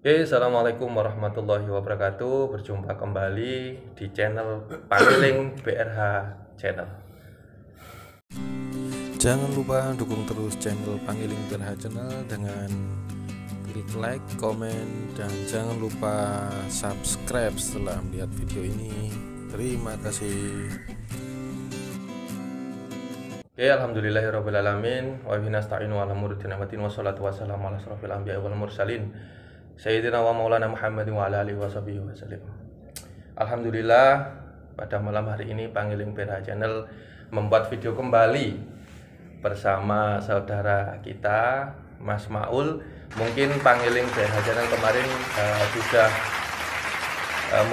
Oke, assalamualaikum warahmatullahi wabarakatuh. Berjumpa kembali di channel Pangiling BRH Channel. Jangan lupa dukung terus channel Pangiling BRH Channel dengan klik like, komen, dan jangan lupa subscribe setelah melihat video ini. Terima kasih. Oke, alhamdulillahirrabbilalamin. Wa bihi nasta'inu ala umuri dinamatin wassalatu wassalamu ala asrofil anbiya wal mursalin Sayyidina wa maulana Muhammadin wa ala alihi wa sahbihi wasallam. Alhamdulillah, pada malam hari ini Pangiling BRH Channel membuat video kembali bersama saudara kita Mas Maul. Mungkin Pangiling BRH Channel kemarin sudah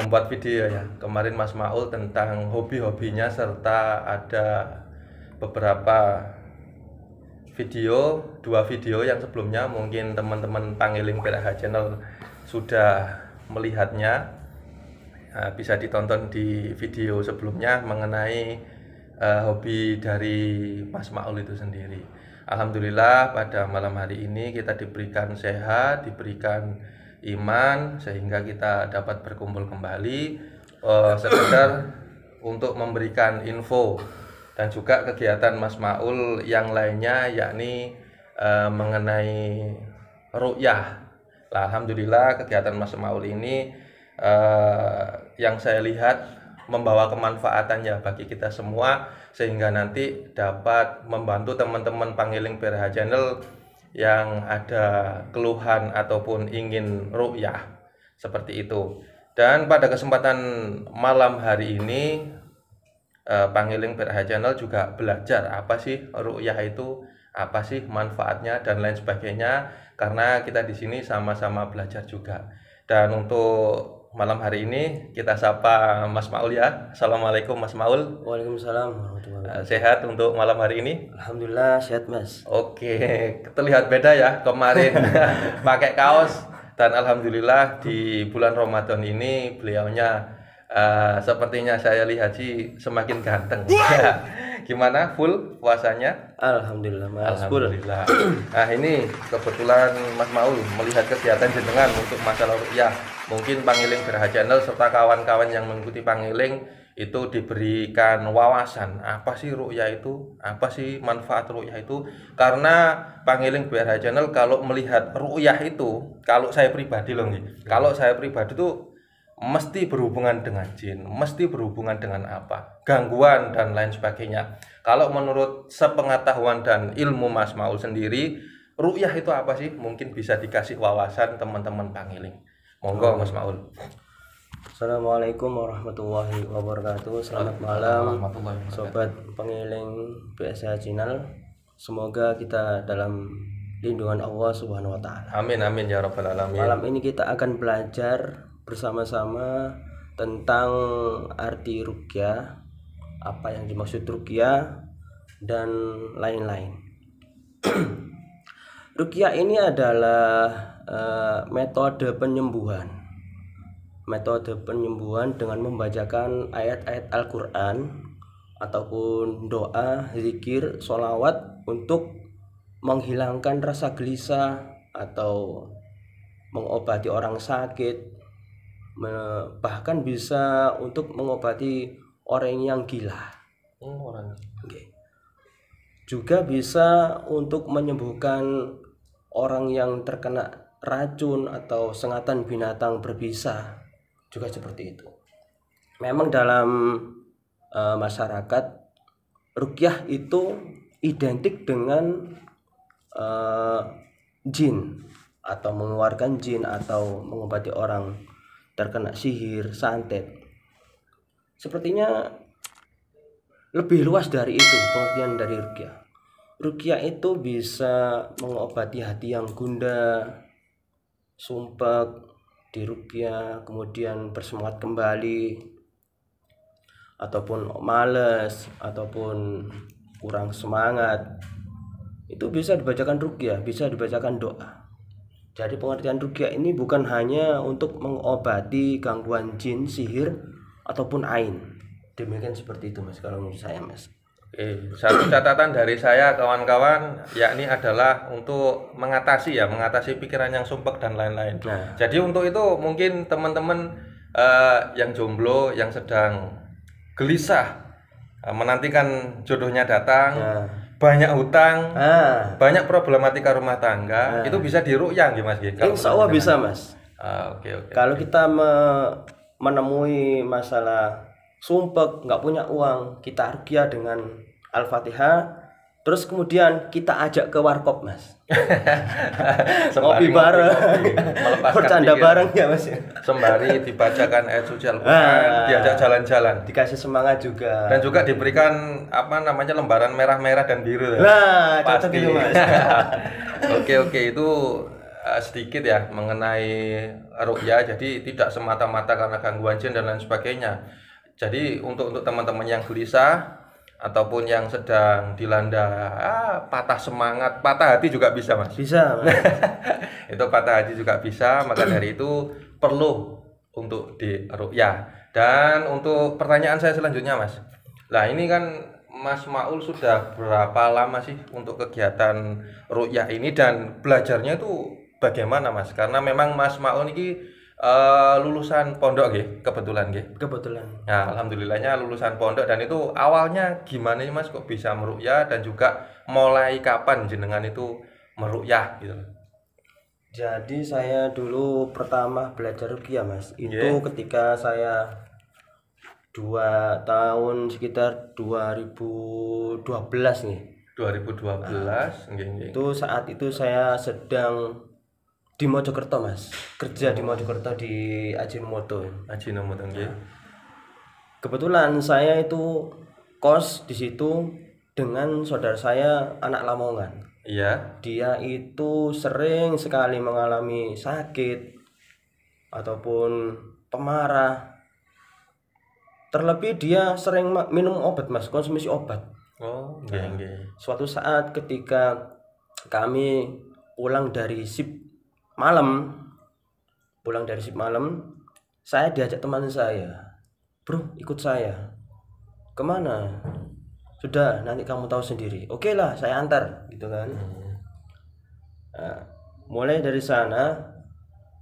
membuat video ya. Kemarin Mas Maul tentang hobi-hobinya serta ada beberapa video, dua video yang sebelumnya mungkin teman-teman Pangiling BRH Channel sudah melihatnya. Bisa ditonton di video sebelumnya mengenai hobi dari Mas Maul itu sendiri. Alhamdulillah pada malam hari ini kita diberikan sehat, diberikan iman sehingga kita dapat berkumpul kembali sekedar untuk memberikan info dan juga kegiatan Mas Maul yang lainnya, yakni mengenai ru'yah. Alhamdulillah kegiatan Mas Maul ini yang saya lihat membawa kemanfaatan ya bagi kita semua, sehingga nanti dapat membantu teman-teman Pangiling BRH Channel yang ada keluhan ataupun ingin ru'yah seperti itu. Dan pada kesempatan malam hari ini Pangiling BRH Channel juga belajar apa sih ru'yah itu, apa sih manfaatnya dan lain sebagainya, karena kita di sini sama-sama belajar juga. Dan untuk malam hari ini kita sapa Mas Maul ya. Assalamualaikum Mas Maul. Waalaikumsalam warahmatullahi wabarakatuh. Sehat untuk malam hari ini? Alhamdulillah sehat Mas. Oke, terlihat beda ya kemarin pakai kaos, dan alhamdulillah di bulan Ramadan ini beliaunya sepertinya saya lihat sih semakin ganteng. Ya, gimana full puasanya? Alhamdulillah Mas. Alhamdulillah. Nah ini kebetulan Mas Maul melihat kegiatan jenengan untuk masalah ru'yah. Mungkin Pangiling BRH Channel serta kawan-kawan yang mengikuti Pangiling itu diberikan wawasan apa sih ru'yah itu, apa sih manfaat ru'yah itu. Karena Pangiling BRH Channel kalau melihat ru'yah itu, kalau saya pribadi loh nih, kalau saya pribadi tuh mesti berhubungan dengan jin, mesti berhubungan dengan apa, gangguan dan lain sebagainya. Kalau menurut sepengetahuan dan ilmu Mas Maul sendiri, ru'yah itu apa sih? Mungkin bisa dikasih wawasan teman-teman Pangiling. Monggo Mas Maul. Assalamualaikum warahmatullahi wabarakatuh. Selamat malam Sobat Pangiling BRH Channel. Semoga kita dalam lindungan Allah Subhanahu wa taala. Amin amin ya rabbal alamin. Malam ini kita akan belajar bersama-sama tentang arti ruqyah, apa yang dimaksud ruqyah dan lain-lain. Ruqyah ini adalah metode penyembuhan dengan membacakan ayat-ayat Al-Quran ataupun doa, zikir, sholawat untuk menghilangkan rasa gelisah atau mengobati orang sakit, bahkan bisa untuk mengobati orang yang gila. Juga bisa untuk menyembuhkan orang yang terkena racun atau sengatan binatang berbisa, juga seperti itu. Memang dalam masyarakat ruqyah itu identik dengan jin atau mengeluarkan jin atau mengobati orang terkena sihir, santet. Sepertinya lebih luas dari itu pengertian dari ruqyah. Ruqyah itu bisa mengobati hati yang gundah, sumpek di ruqyah, kemudian bersemangat kembali, ataupun males, ataupun kurang semangat. Itu bisa dibacakan ruqyah, bisa dibacakan doa. Jadi pengertian ruqyah ini bukan hanya untuk mengobati gangguan jin, sihir, ataupun ain. Demikian seperti itu Mas kalau menurut saya Mas. Satu catatan dari saya kawan-kawan, yakni adalah untuk mengatasi pikiran yang sumpek dan lain-lain. Nah. Jadi untuk itu mungkin teman-teman yang jomblo, yang sedang gelisah menantikan jodohnya datang, Nah. banyak hutang, Ah, banyak problematika rumah tangga, itu bisa diruqyah nggih Mas nggih. Kalau insya Allah menurut bisa jenengan. Mas. Oke. Kalau kita menemui masalah sumpek, nggak punya uang, kita ruqyah dengan Al-Fatihah, terus kemudian kita ajak ke warkop Mas. Sembari Ngopi bareng, ngopi, melepaskan bercanda pikiran. bareng ya Mas. Sembari dibacakan ayat suci Al-Quran, diajak jalan-jalan, Dikasih semangat juga. dan juga diberikan lembaran merah-merah dan biru. Nah, cocok Pasti. itu Mas. Oke, itu sedikit ya mengenai ruqyah. Jadi tidak semata-mata karena gangguan jin dan lain sebagainya. Jadi untuk teman-teman yang gelisah ataupun yang sedang dilanda patah semangat, patah hati juga bisa Mas. Bisa Mas. Itu patah hati juga bisa, maka dari itu perlu untuk diruqyah. Dan untuk pertanyaan saya selanjutnya Mas, lah ini kan Mas Maul sudah berapa lama sih untuk kegiatan ruqyah ini, dan belajarnya itu bagaimana Mas? Karena memang Mas Maul ini lulusan pondok nggih, kebetulan nggih. Kebetulan. Nah, alhamdulillahnya lulusan pondok. Dan itu awalnya gimana nih Mas kok bisa meruqyah, dan juga mulai kapan jenengan itu meruqyah gitu. Jadi saya dulu pertama belajar ruqyah Mas. Itu Yeah. ketika saya 2 tahun sekitar 2012 nih. 2012 nggih. Itu saat itu saya sedang di Mojokerto Mas, kerja di Mojokerto di Ajinomoto. Ajinomoto nggih. Kebetulan saya itu kos di situ dengan saudara saya anak Lamongan. Iya. Dia itu sering sekali mengalami sakit ataupun pemarah. Terlebih dia sering minum obat Mas, konsumsi obat. Oh, nggih. Suatu saat ketika kami pulang dari shift malam, saya diajak teman saya, bro ikut saya. Kemana? Sudah, nanti kamu tahu sendiri. Oke lah, saya antar gitu kan. Nah, mulai dari sana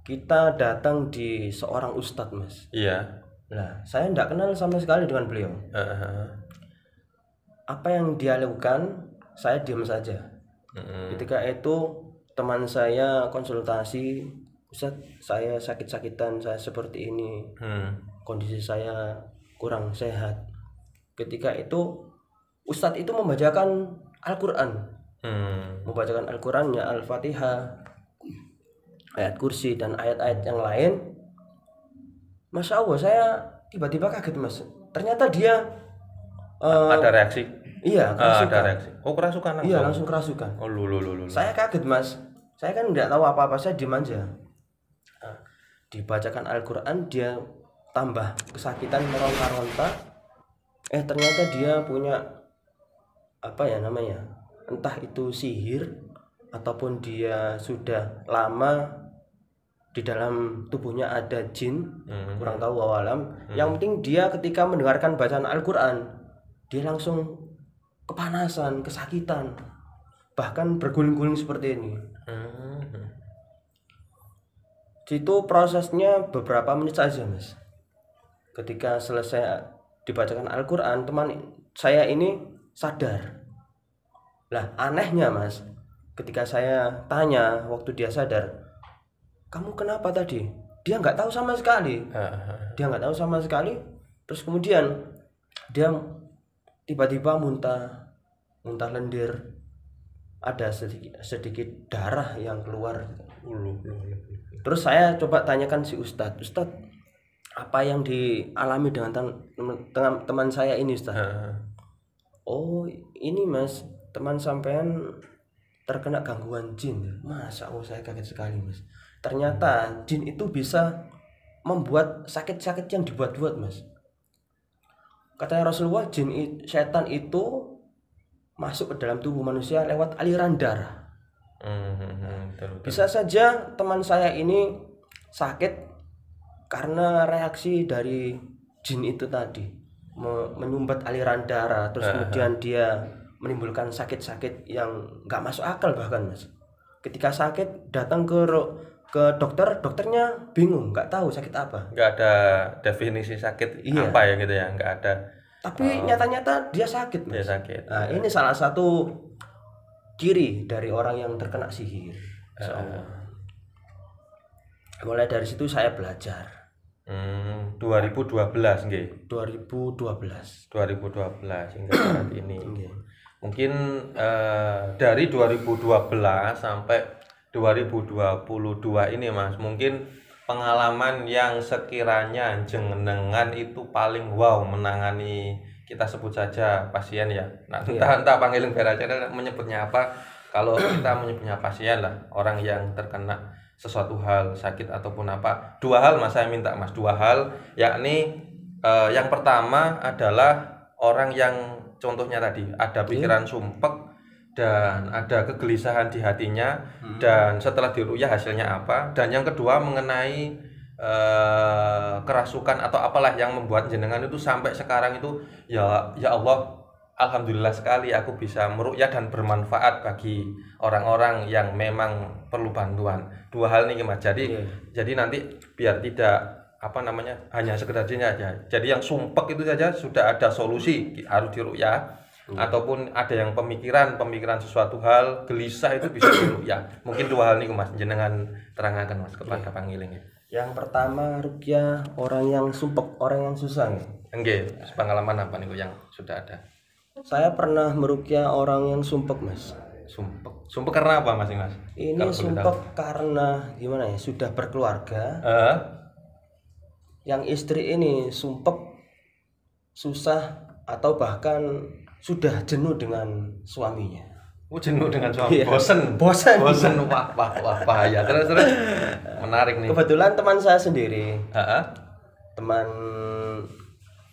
kita datang di seorang ustadz Mas. Iya. Nah, saya tidak kenal sama sekali dengan beliau. Apa yang dia lakukan, saya diam saja. Ketika itu teman saya konsultasi, Ustadz saya sakit-sakitan, saya seperti ini, kondisi saya kurang sehat. Ketika itu Ustadz itu membacakan Al-Quran, membacakan Al-Qurannya Al-Fatihah, ayat kursi dan ayat-ayat yang lain. Masya Allah, saya tiba-tiba kaget Mas. Ternyata dia ada reaksi. Iya, kerasukan. Ada reaksi. Oh, kerasukan langsung. Iya, langsung kerasukan. Oh, lu. Saya kaget Mas. Saya kan nggak tahu apa-apa, saya diem aja. Nah, dibacakan Al-Quran, dia tambah kesakitan, meronta-ronta. Ternyata dia punya apa ya namanya? Entah itu sihir ataupun dia sudah lama di dalam tubuhnya ada jin, kurang tahu wawalam. Yang penting dia ketika mendengarkan bacaan Al-Quran, dia langsung kepanasan, kesakitan, bahkan berguling-guling seperti ini. Itu prosesnya beberapa menit saja Mas. Ketika selesai dibacakan Al-Quran, teman saya ini sadar. Lah anehnya Mas, ketika saya tanya waktu dia sadar, kamu kenapa tadi? Dia nggak tahu sama sekali. Terus kemudian dia tiba-tiba muntah lendir, ada sedikit darah yang keluar. Terus saya coba tanyakan si Ustadz, apa yang dialami dengan teman saya ini Ustadz? Oh ini Mas, teman sampean terkena gangguan jin. Masya Allah, saya kaget sekali Mas. Ternyata jin itu bisa membuat sakit-sakit yang dibuat-buat Mas. Katanya Rasulullah, setan itu masuk ke dalam tubuh manusia lewat aliran darah. Bisa saja teman saya ini sakit karena reaksi dari jin itu tadi. menyumbat aliran darah, terus kemudian dia menimbulkan sakit-sakit yang nggak masuk akal bahkan Mas. Ketika sakit datang ke dokter, dokternya bingung, nggak tahu sakit apa. Nggak ada definisi sakit Iya. apa ya gitu ya, nggak ada. Tapi nyata-nyata dia sakit Dia Mas. sakit. Nah, ini salah satu ciri dari orang yang terkena sihir. Insya Allah. Mulai dari situ saya belajar. 2012 nggih. 2012. 2012 hingga saat ini. Nggih. Mungkin dari 2012 sampai 2022 ini Mas, mungkin pengalaman yang sekiranya jenengan itu paling wow menangani, kita sebut saja pasien ya. Nah, entah Pangiling Channel menyebutnya apa. Kalau kita menyebutnya pasien lah, orang yang terkena sesuatu hal sakit ataupun apa. Dua hal Mas, saya minta Mas, dua hal, yakni yang pertama adalah orang yang contohnya tadi ada pikiran sumpek dan ada kegelisahan di hatinya, dan setelah diruqyah hasilnya apa. Dan yang kedua mengenai kerasukan atau apalah yang membuat jenengan itu sampai sekarang itu ya Allah, alhamdulillah sekali aku bisa meruqyah dan bermanfaat bagi orang-orang yang memang perlu bantuan. Dua hal nih Mas. Jadi nanti biar tidak hanya sekedar aja. Jadi yang sumpek itu saja sudah ada solusi, harus diruqyah. Ataupun ada yang pemikiran sesuatu hal gelisah itu bisa diruqyah. Mungkin dua hal nih Mas, jenengan terangkan Mas kepada Pangiling. Yang pertama ruqyah orang yang sumpek, orang yang susah nih. Nggih, pengalaman apa nih yang sudah ada? Saya pernah meruqyah orang yang sumpek Mas. Sumpek karena apa Mas? Ini Kalau boleh sumpek tahu. karena gimana ya, sudah berkeluarga. Yang istri ini sumpek, susah, atau bahkan sudah jenuh dengan suaminya. Jenuh dengan suami, Iya. bosen. Wah, bahaya. Terus menarik nih. Kebetulan teman saya sendiri, Heeh. teman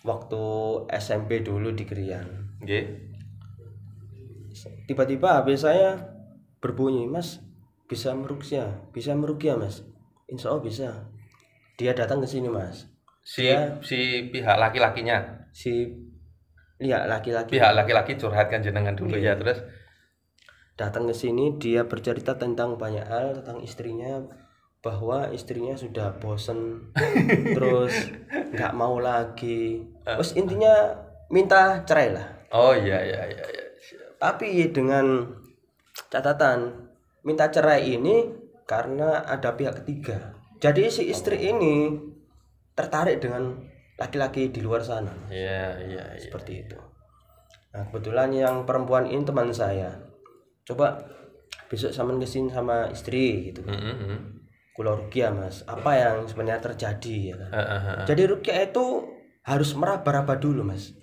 waktu SMP dulu di Krian. Nggih. Tiba-tiba HP saya berbunyi, Mas, bisa meruqyah Mas. Insya Allah bisa. Dia datang ke sini Mas. Si pihak laki-lakinya. Laki-laki. Pihak laki-laki curhatkan jenengan dulu ya, terus Datang ke sini, dia bercerita tentang banyak hal tentang istrinya, bahwa istrinya sudah bosen, terus nggak mau lagi. Terus intinya minta cerai lah. oh iya. Tapi dengan catatan, minta cerai ini karena ada pihak ketiga. Jadi si istri ini tertarik dengan laki-laki di luar sana. Iya. Seperti itu. Nah, kebetulan yang perempuan ini teman saya. Coba besok sampean kesini sama istri gitu. Kula ruqyah Mas. Apa yang sebenarnya terjadi ya kan? Jadi ruqyah itu harus meraba-raba dulu Mas.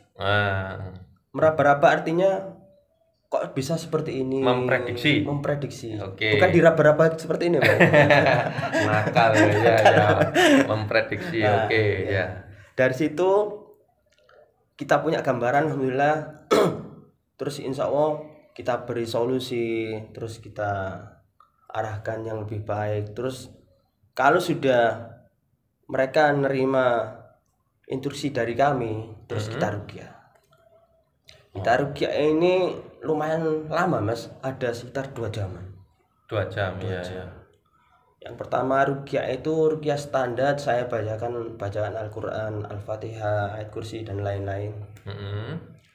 Meraba-raba artinya kok bisa seperti ini? Memprediksi. Oke. Bukan diraba-raba seperti ini Mas. Nakal ya. Memprediksi. Nah, Oke, ya. Dari situ kita punya gambaran alhamdulillah. Terus insya Allah kita beri solusi, terus kita arahkan yang lebih baik. Terus kalau sudah mereka nerima instruksi dari kami, terus kita ruqyah. Kita ruqyah ini lumayan lama Mas, ada sekitar 2 jaman. 2 jam ya. Yang pertama ruqyah itu ruqyah standar, saya bacaan Al-Qur'an, Al-Fatihah, ayat kursi dan lain-lain.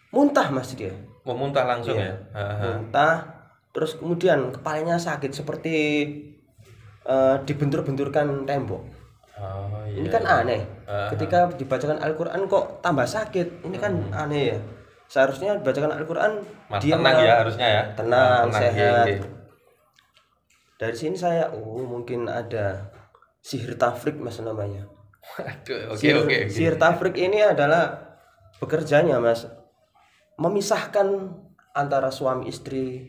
Muntah Mas dia. Memuntah langsung ya. Muntah, terus kemudian kepalanya sakit seperti dibentur-benturkan tembok. Oh iya. Ini kan aneh. Ketika dibacakan Al-Qur'an kok tambah sakit. Ini kan aneh ya. Seharusnya dibacakan Al-Qur'an dia tenang ya harusnya ya. tenang, sehat. Iya. Dari sini saya mungkin ada sihir tafrik Mas namanya. Aduh, oke. Sihir tafrik ini adalah bekerjanya Mas memisahkan antara suami istri,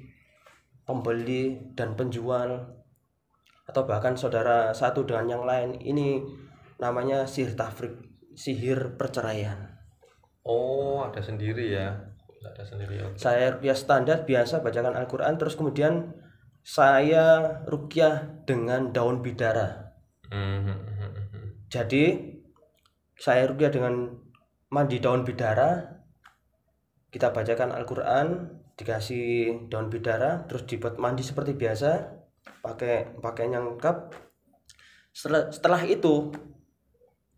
pembeli dan penjual, atau bahkan saudara satu dengan yang lain. Ini namanya sihir tafrik, sihir perceraian. Oh, ada sendiri ya. Ada sendiri. Okay. Saya ruqyah standar biasa bacakan Al-Qur'an, terus kemudian saya ruqyah dengan daun bidara. Jadi saya ruqyah dengan mandi daun bidara, kita bacakan Al-Quran, dikasih daun bidara, terus dibuat mandi seperti biasa, pakai pakaian yang lengkap. Setelah itu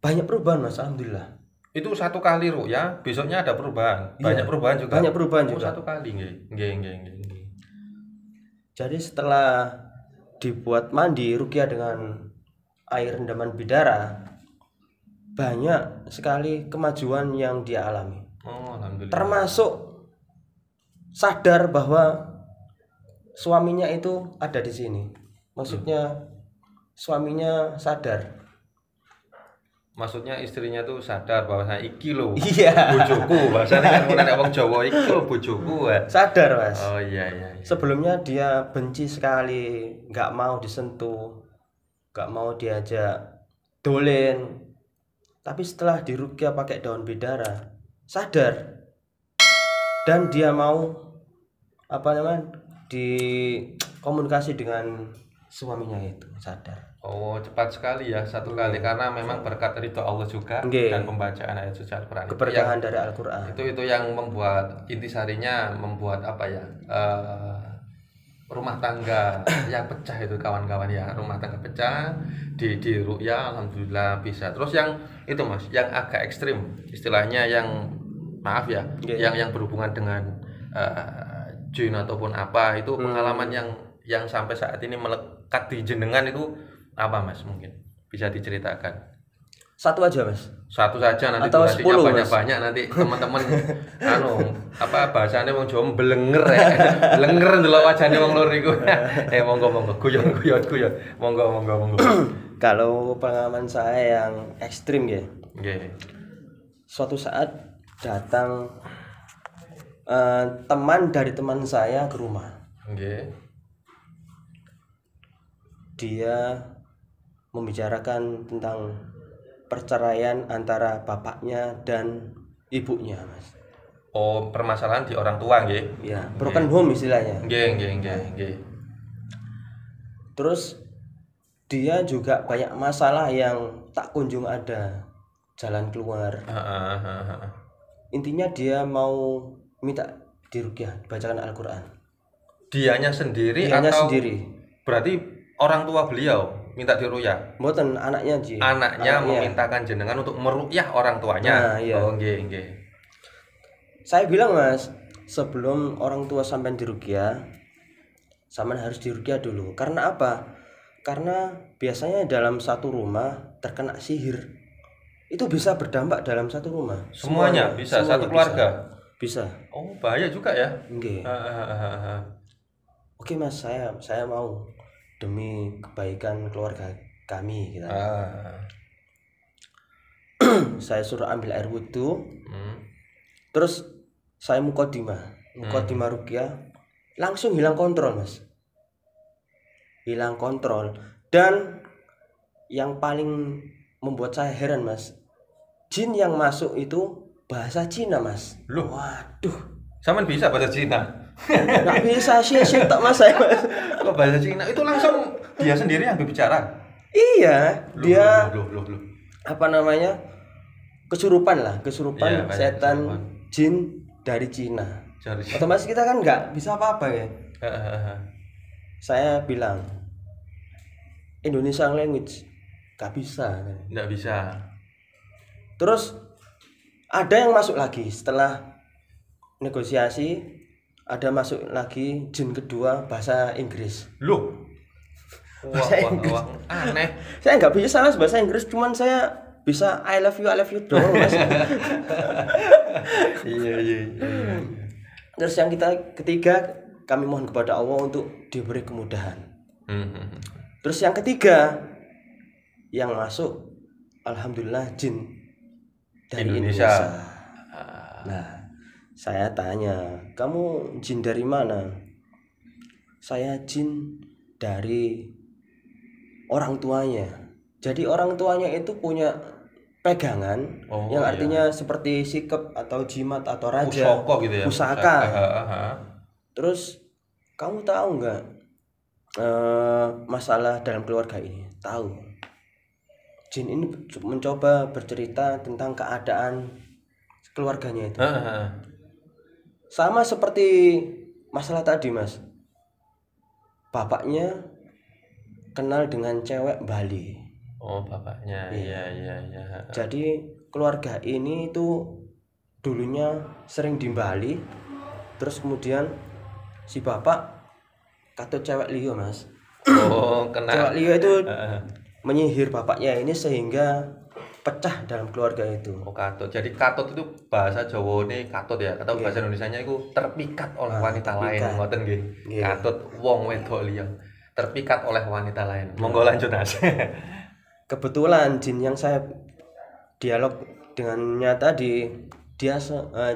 banyak perubahan Mas, alhamdulillah. Itu satu kali ruqyah, besoknya ada perubahan. Banyak Iya, perubahan juga. banyak perubahan Oh, juga. satu kali nggih. Jadi setelah dibuat mandi ruqyah dengan air rendaman bidara, banyak sekali kemajuan yang dia alami. Oh, alhamdulillah. Termasuk sadar bahwa suaminya itu ada di sini. Maksudnya suaminya sadar. Maksudnya istrinya tuh sadar bahwa saya iki lho. Iya. Bojoku, bahasanya kan menarik wong Jawa iki lho bojoku. Sadar Mas. Oh iya. Sebelumnya dia benci sekali, nggak mau disentuh, nggak mau diajak dolen. Tapi setelah diruqyah pakai daun bidara, sadar, dan dia mau dikomunikasi dengan suaminya itu, sadar. Oh, cepat sekali ya satu kali karena memang berkat ridho Allah juga Nggih. dan pembacaan ayat suci Al-Qur'an. Keberkahan dari Al-Quran. Itu yang membuat intisarinya membuat rumah tangga yang pecah itu kawan-kawan ya, rumah tangga pecah di ruqyah alhamdulillah bisa. Terus yang itu Mas, yang agak ekstrim istilahnya yang maaf ya, yang berhubungan dengan jin ataupun apa itu pengalaman yang sampai saat ini melekat di jenengan itu apa Mas, mungkin bisa diceritakan? Satu aja Mas. Satu saja, nanti Atau durasinya 10, Mas. banyak-banyak, nanti teman-teman bahasanya wong Jawa belenger ya. Belenger ndelok wajane wong loro iku. Monggo guyon. Monggo. Kalau pengalaman saya yang ekstrim ya, Nggih. suatu saat datang teman dari teman saya ke rumah. Nggih. Dia membicarakan tentang perceraian antara bapaknya dan ibunya Mas. Oh, permasalahan di orang tua nggih. Ya, broken home istilahnya. Nggih. Terus dia juga banyak masalah yang tak kunjung ada jalan keluar. Intinya dia mau minta diruqyah, dibacakan Al-Quran. Dianya sendiri Dianya atau sendiri. berarti orang tua beliau minta diruqyah? Mboten, anaknya Ji. Anaknya memintakan jenengan untuk meruqyah orang tuanya. Nah, iya. Oh, nggih. Saya bilang Mas, sebelum orang tua sampean diruqyah, sampean harus diruqyah dulu. Karena apa? Karena biasanya dalam satu rumah terkena sihir itu bisa berdampak dalam satu rumah. Semuanya bisa, satu keluarga. Bisa. Oh, bahaya juga ya. Nggih. Oke Mas, saya mau demi kebaikan keluarga kami gitu. Saya suruh ambil air wudhu. Terus saya muqaddimah ruqyah, langsung hilang kontrol Mas. Hilang kontrol. Dan yang paling membuat saya heran Mas, jin yang masuk itu bahasa Cina Mas. Loh, waduh, sampean bisa bahasa Cina? nggak bisa sih tak Mas saya Mas. Kok bahasa Cina? Itu langsung dia sendiri yang berbicara? Iya, dia loh. kesurupan Iya, setan kesurupan. jin dari Cina. Cari. Otomatis kita kan nggak bisa apa-apa ya. Saya bilang Indonesian language nggak bisa. Nggak bisa. Terus ada yang masuk lagi setelah negosiasi, ada masuk lagi jin kedua bahasa Inggris. Loh. Wah, aneh. Saya nggak bisa Mas bahasa Inggris, cuman saya bisa I love you doang Mas. Iya. Terus yang ketiga, kami mohon kepada Allah untuk diberi kemudahan. Terus yang ketiga, yang masuk alhamdulillah jin dari Indonesia. Nah, saya tanya, kamu jin dari mana? Saya jin dari orang tuanya. Jadi orang tuanya itu punya pegangan yang artinya seperti sikep atau jimat atau raja, Pusaka gitu ya. pusaka. Terus kamu tahu nggak masalah dalam keluarga ini? Tahu. Jin ini mencoba bercerita tentang keadaan keluarganya itu. Heeh. Sama seperti masalah tadi, Mas. Bapaknya kenal dengan cewek Bali. Oh, bapaknya. Iya. Jadi keluarga ini itu dulunya sering di Bali. Terus kemudian si bapak katut cewek liya, Mas. Oh, kena. Cewek liya itu menyihir bapaknya ini sehingga pecah dalam keluarga itu. Oh, katut. Jadi katut itu bahasa Jawa ini katut ya. Atau bahasa Indonesianya itu terpikat oleh wanita lain. Ngoten nggih. Katut wong wedok liya. Terpikat oleh wanita lain. Monggo lanjut, Mas. Kebetulan jin yang saya dialog dengannya tadi dia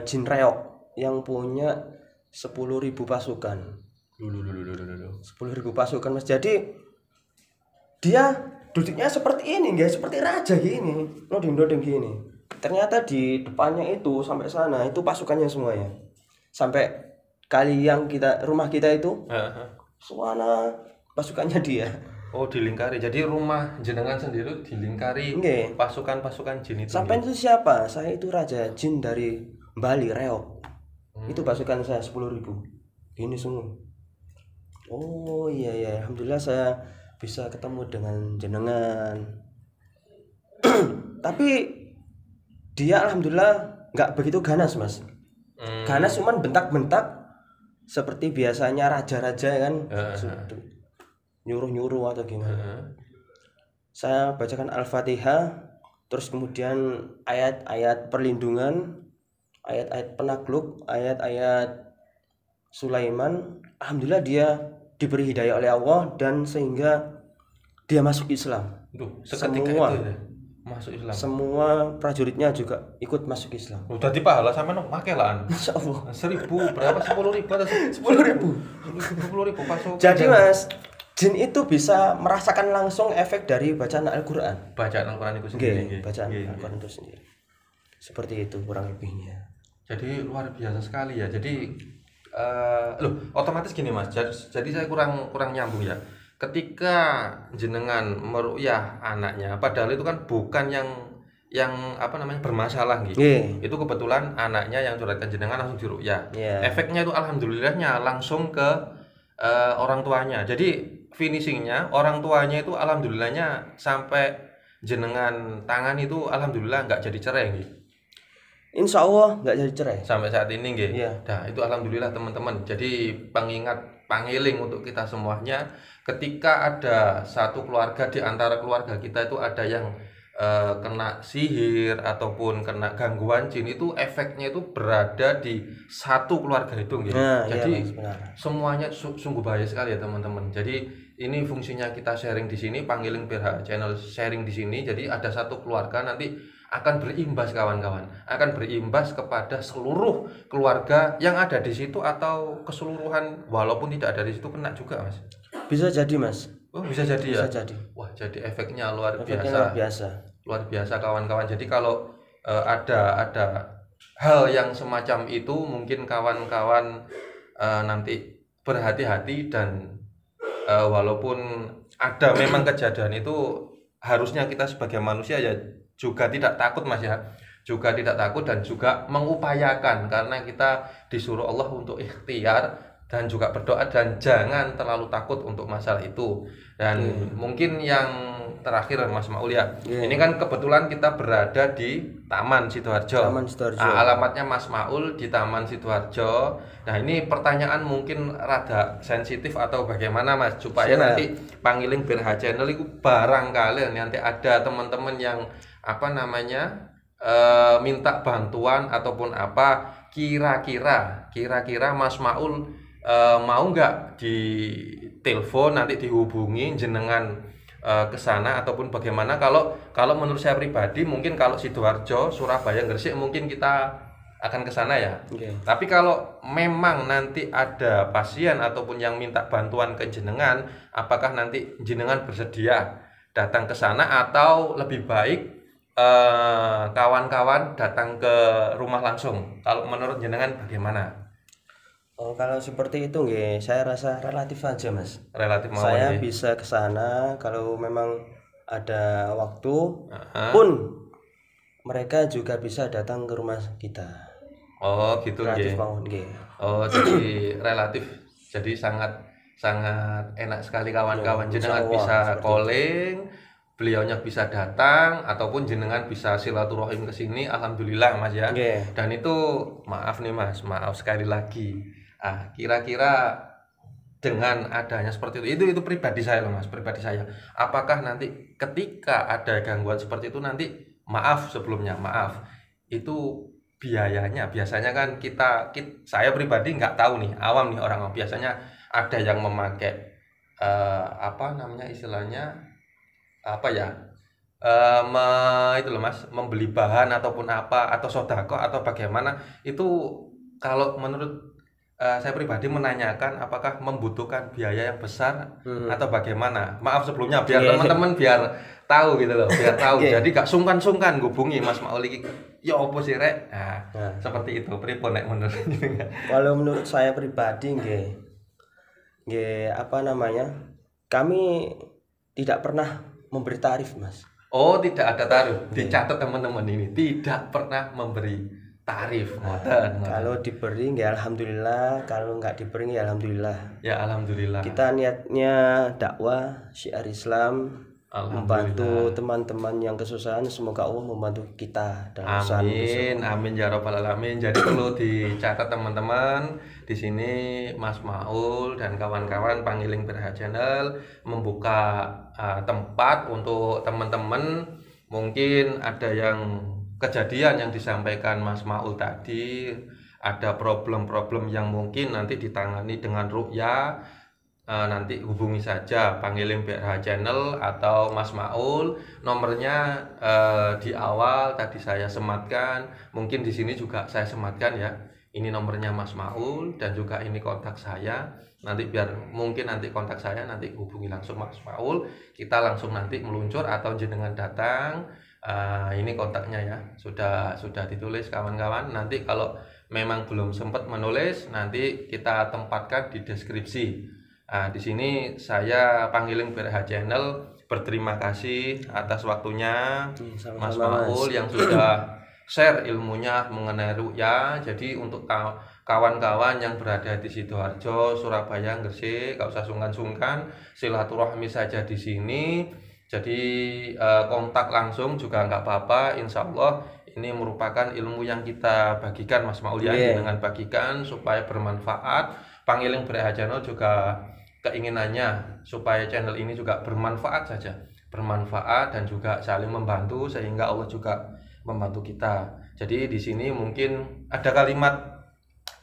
jin reok yang punya 10.000 pasukan. 10.000 pasukan, Mas. Jadi dia duduknya seperti ini, guys, seperti raja gini, noding gini. Ternyata di depannya itu sampai sana itu pasukannya semuanya. Sampai kali yang rumah kita itu, suara pasukannya dia. Oh, dilingkari. Jadi rumah jenengan sendiri dilingkari pasukan-pasukan jin itu. Sampai itu siapa? Saya itu raja jin dari Bali, reok. Itu pasukan saya 10.000. Ini semua. Oh iya, alhamdulillah saya bisa ketemu dengan jenengan. Tapi dia alhamdulillah nggak begitu ganas, Mas. Ganas cuman bentak-bentak seperti biasanya raja-raja kan, nyuruh-nyuruh atau gimana. Saya bacakan Al-Fatihah, terus kemudian ayat-ayat perlindungan, ayat-ayat penakluk, ayat-ayat Sulaiman. Alhamdulillah dia diberi hidayah oleh Allah dan sehingga dia masuk Islam. Seketika itu ya? Masuk Islam. Semua prajuritnya juga ikut masuk Islam. Udah di pahala sampe makelan. Insyaallah. 1.000 berapa? 10.000 atau 10.000 pasukan. Jadi, Mas, jin itu bisa merasakan langsung efek dari bacaan Al-Qur'an. Bacaan Al-Qur'an itu sendiri. Bacaan Al-Qur'an itu sendiri. Seperti itu kurang lebihnya. Jadi luar biasa sekali ya. Jadi otomatis gini, Mas. Jadi saya kurang nyambung ya. Ketika jenengan meruqyah anaknya, padahal itu kan bukan yang bermasalah gitu. Itu kebetulan anaknya yang curhatkan jenengan langsung diruqyah. Efeknya itu alhamdulillahnya langsung ke orang tuanya. Jadi finishingnya orang tuanya itu alhamdulillahnya sampai jenengan tangan itu alhamdulillah nggak jadi cerai gitu. Insya Allah nggak jadi cerai sampai saat ini nggih. Nah, itu alhamdulillah teman-teman. Jadi pangiling untuk kita semuanya, ketika ada satu keluarga di antara keluarga kita itu ada yang kena sihir ataupun kena gangguan jin, itu efeknya itu berada di satu keluarga itu gitu. Jadi semuanya sungguh bahaya sekali ya teman-teman. Jadi ini fungsinya kita sharing di sini, Pangiling PH channel sharing di sini. Jadi ada satu keluarga nanti akan berimbas kawan-kawan, akan berimbas kepada seluruh keluarga yang ada di situ atau keseluruhan walaupun tidak ada di situ kena juga, Mas. Bisa jadi, Mas. Oh, bisa jadi ya. Bisa jadi. Wah, jadi efeknya luar biasa. Luar biasa kawan-kawan. Jadi kalau ada hal yang semacam itu, mungkin kawan-kawan nanti berhati-hati dan walaupun ada memang kejadian itu, harusnya kita sebagai manusia ya juga tidak takut, Mas ya. Juga tidak takut dan juga mengupayakan, karena kita disuruh Allah untuk ikhtiar dan juga berdoa dan jangan terlalu takut untuk masalah itu. Dan mungkin yang terakhir, Mas Maul ya. Ini kan kebetulan kita berada di Taman Sidoarjo. Alamatnya Mas Maul di Taman Sidoarjo. Nah, ini pertanyaan mungkin rada sensitif atau bagaimana, Mas, supaya nanti Pangiling PH channel itu barangkali nanti ada teman-teman yang minta bantuan ataupun apa, kira-kira Mas Maul mau nggak ditelepon nanti dihubungi jenengan ke sana ataupun bagaimana. Kalau menurut saya pribadi mungkin kalau Sidoarjo, Surabaya, Gresik mungkin kita akan ke sana ya. Tapi kalau memang nanti ada pasien ataupun yang minta bantuan ke jenengan, apakah nanti jenengan bersedia datang ke sana atau lebih baik kawan-kawan datang ke rumah langsung? Kalau menurut jenengan bagaimana? Oh, kalau seperti itu saya rasa relatif aja, Mas. Relatif mau saya bisa ke sana kalau memang ada waktu. Pun mereka juga bisa datang ke rumah kita. Oh gitu Relatif nggih. mawon nggih. Oh jadi relatif, jadi sangat sangat enak sekali kawan-kawan. Ya, Jenengan insya Allah, bisa seperti calling, beliaunya bisa datang ataupun jenengan bisa silaturahim ke sini. Alhamdulillah Mas ya. Nggih. Dan itu maaf nih Mas, maaf sekali lagi. Kira-kira dengan adanya seperti itu pribadi saya loh Mas, pribadi saya. Apakah nanti ketika ada gangguan seperti itu nanti maaf sebelumnya, maaf. Itu biayanya biasanya kan saya pribadi nggak tahu nih, awam nih orang, biasanya ada yang memakai apa namanya istilahnya apa ya, itu loh Mas, membeli bahan ataupun apa atau sodako atau bagaimana itu. Kalau menurut saya pribadi menanyakan apakah membutuhkan biaya yang besar atau bagaimana. Maaf sebelumnya biar teman-teman biar tahu gitu loh, biar tahu. Jadi gak sungkan-sungkan ngubungi Mas Maul iki. Ya opo sih rek? Nah, seperti itu. Pripun nek menurut jenengan? Kalau menurut saya pribadi nggih apa namanya? Kami tidak pernah memberi tarif, Mas. Oh, tidak ada tarif. Dicatat teman-teman ini, tidak pernah memberi tarif. Kalau diberi ya alhamdulillah, kalau nggak diberi ya alhamdulillah. Ya alhamdulillah. Kita niatnya dakwah syiar Islam, membantu teman-teman yang kesusahan. Semoga Allah membantu kita dalam usaha. Amin, amin ya rabbal alamin. Jadi perlu dicatat teman-teman, di sini Mas Maul dan kawan-kawan Pangiling Berhak Channel membuka tempat untuk teman-teman. Mungkin ada yang kejadian yang disampaikan Mas Maul tadi, ada problem-problem yang mungkin nanti ditangani dengan ruqyah, nanti hubungi saja Pangiling BRH Channel atau Mas Maul. Nomornya di awal tadi saya sematkan, mungkin di sini juga saya sematkan ya. Ini nomornya Mas Maul dan juga ini kontak saya. Nanti biar mungkin nanti kontak saya, nanti hubungi langsung Mas Maul, kita langsung nanti meluncur atau jenengan datang. Ini kontaknya ya, sudah ditulis kawan-kawan. Nanti kalau memang belum sempat menulis, nanti kita tempatkan di deskripsi. Di sini saya Pangiling BRH Channel berterima kasih atas waktunya Mas Maul yang sudah share ilmunya mengenai ruqyah. Jadi untuk kawan-kawan yang berada di Sidoarjo, Surabaya, Gresik, gak usah sungkan-sungkan, silaturahmi saja di sini. Jadi kontak langsung juga nggak apa-apa. Insya Allah ini merupakan ilmu yang kita bagikan Mas Maul ya, dengan bagikan supaya bermanfaat. Pangiling BRH Channel juga keinginannya supaya channel ini juga bermanfaat saja, bermanfaat dan juga saling membantu sehingga Allah juga membantu kita. Jadi di sini mungkin ada kalimat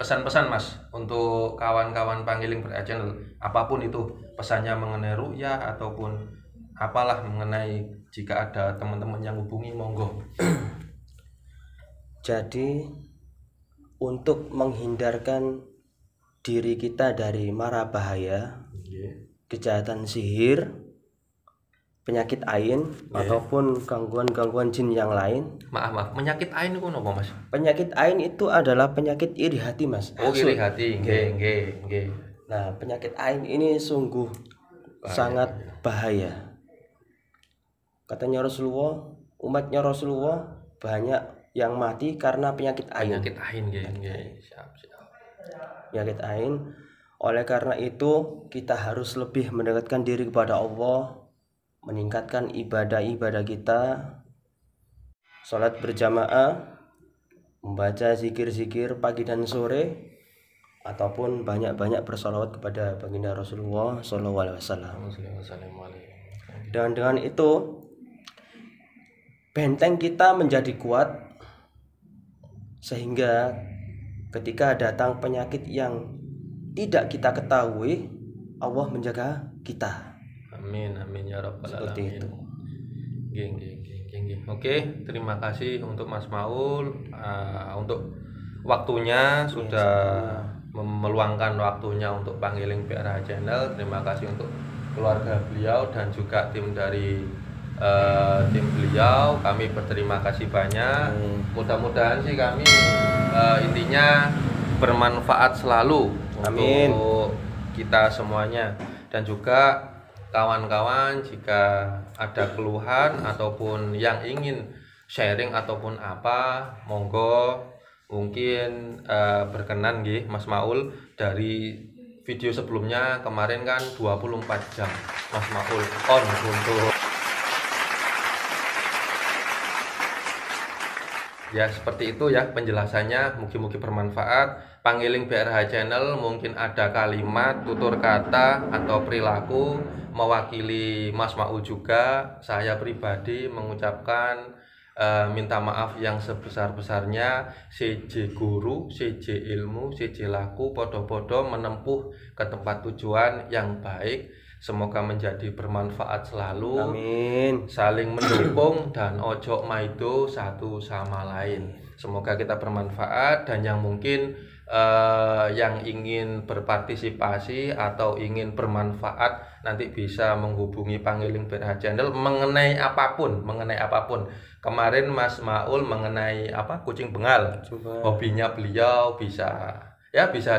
pesan-pesan Mas untuk kawan-kawan Pangiling BRH Channel, apapun itu pesannya mengenai ruqyah ataupun apalah mengenai jika ada teman-teman yang hubungi, monggo. Jadi untuk menghindarkan diri kita dari mara bahaya, kejahatan sihir, penyakit ain ataupun gangguan-gangguan jin yang lain. Maaf, penyakit ain itu apa Mas? Penyakit ain itu adalah penyakit iri hati Mas. Oh, iri hati, nggih. Nah, penyakit ain ini sungguh sangat bahaya. Katanya Rasulullah, umatnya Rasulullah banyak yang mati karena penyakit ain. Penyakit ain, nggih. Siap. Penyakit ain. Oleh karena itu, kita harus lebih mendekatkan diri kepada Allah, meningkatkan ibadah-ibadah kita, sholat berjamaah, membaca zikir-zikir pagi dan sore, ataupun banyak-banyak bersolawat kepada baginda Rasulullah SAW. Dengan itu benteng kita menjadi kuat, sehingga ketika datang penyakit yang tidak kita ketahui, Allah menjaga kita. Amin ya rabbal alamin. Seperti itu. Geng. Oke, terima kasih untuk Mas Maul untuk waktunya, sudah meluangkan waktunya untuk Pangiling BRH Channel. Terima kasih untuk keluarga beliau dan juga tim dari tim beliau. Kami berterima kasih banyak. Mudah-mudahan sih kami intinya bermanfaat selalu. Amin. Untuk kita semuanya. Dan juga kawan-kawan jika ada keluhan ataupun yang ingin sharing ataupun apa, monggo mungkin berkenan nggih Mas Maul. Dari video sebelumnya kemarin kan 24 jam Mas Maul on untuk ya seperti itu ya penjelasannya, mugi-mugi bermanfaat. Pangiling BRH Channel mungkin ada kalimat, tutur kata atau perilaku mewakili Mas Maul juga. Saya pribadi mengucapkan minta maaf yang sebesar-besarnya. CJ guru, CJ ilmu, CJ laku, podo-podo menempuh ke tempat tujuan yang baik. Semoga menjadi bermanfaat selalu. Amin. Saling mendukung dan ojo maido satu sama lain. Semoga kita bermanfaat, dan yang mungkin yang ingin berpartisipasi atau ingin bermanfaat nanti bisa menghubungi Pangiling BRH Channel mengenai apapun. Kemarin Mas Maul mengenai apa, kucing bengal. Hobinya beliau bisa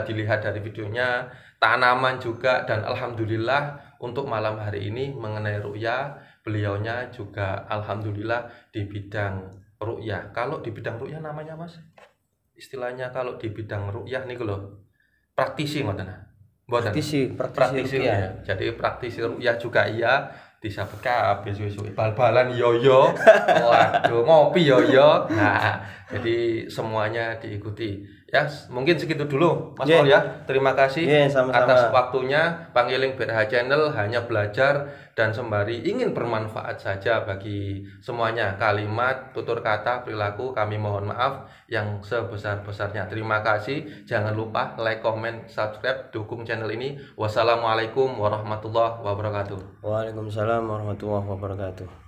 dilihat dari videonya. Tanaman juga, dan alhamdulillah untuk malam hari ini mengenai ruqyah, beliaunya juga alhamdulillah di bidang ruqyah. Kalau di bidang ruqyah namanya Mas, istilahnya kalau di bidang ruqyah nih loh, praktisi ngoten. Praktisi ruqyah. Jadi praktisi ruqyah juga iya, disabet kabeh suwe-suwe bal-balan yo. Waduh, ngopi yo. Nah, jadi semuanya diikuti. Ya, mungkin segitu dulu Mas Maul ya. Terima kasih sama-sama atas waktunya. Pangiling BRH Channel hanya belajar dan sembari ingin bermanfaat saja bagi semuanya. Kalimat, tutur kata, perilaku kami mohon maaf yang sebesar-besarnya. Terima kasih. Jangan lupa like, comment, subscribe, dukung channel ini. Wassalamualaikum warahmatullahi wabarakatuh. Waalaikumsalam warahmatullahi wabarakatuh.